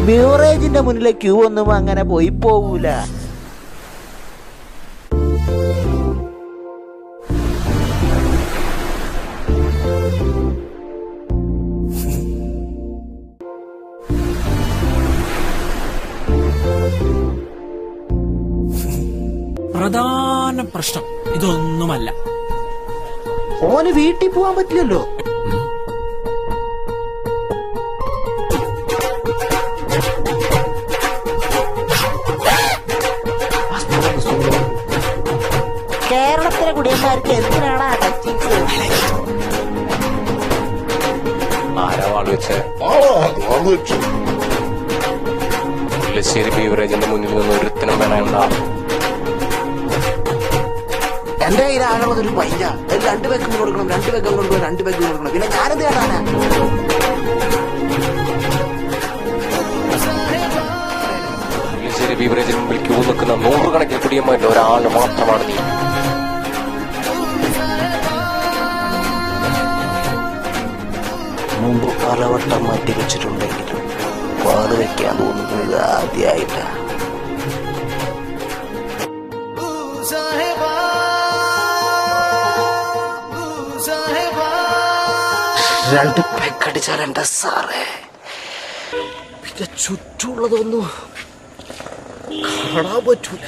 ബിവറേജിന്റെ മുന്നിലെ ക്യൂ ഒന്നും അങ്ങനെ പോയി പോവൂല. പ്രധാന പ്രശ്നം ഇതൊന്നുമല്ല. ഓന് വീട്ടിൽ പോവാൻ പറ്റില്ലല്ലോ. കേരളത്തിലെ കുടിയന്മാർക്ക് എന്തിനാണ് ടച്ചിങ്സ്? ആരാ വാള് വെച്ചേ? പുല്ലശ്ശേരി ബീവറേജിന്റെ മുന്നിൽ നിന്ന് ഒരുത്തനും വേണ്ട. എന്റെ കയ്യിലാകുള്ളത് ഒരു പൈസ. 2 പേക്കും കൊടുക്കണം, 2 പേക്കും കൊടുക്കണം, 2 പേക്കും കൊടുക്കണം. പിന്നെ ഞാനെന്ത് കേട്ടാനാ? പുല്ലശ്ശേരി ബീവറേജിന് മുമ്പിൽ ക്യൂ നിൽക്കുന്ന 100 കണക്കിന് കുടിയന്മാരിൽ ഒരാള് മാത്രമാണ് നീ. മുമ്പ് പലവട്ടം മാറ്റി വെച്ചിട്ടുണ്ടെങ്കിലും പാട് വെക്കാൻ തോന്നുന്നത് ആദ്യമായിട്ടാ. 2 പെക്കടിച്ചാൽ എന്റെ സാറേ, പിന്നെ ചുറ്റുള്ളതൊന്നും കാണാൻ പറ്റൂല.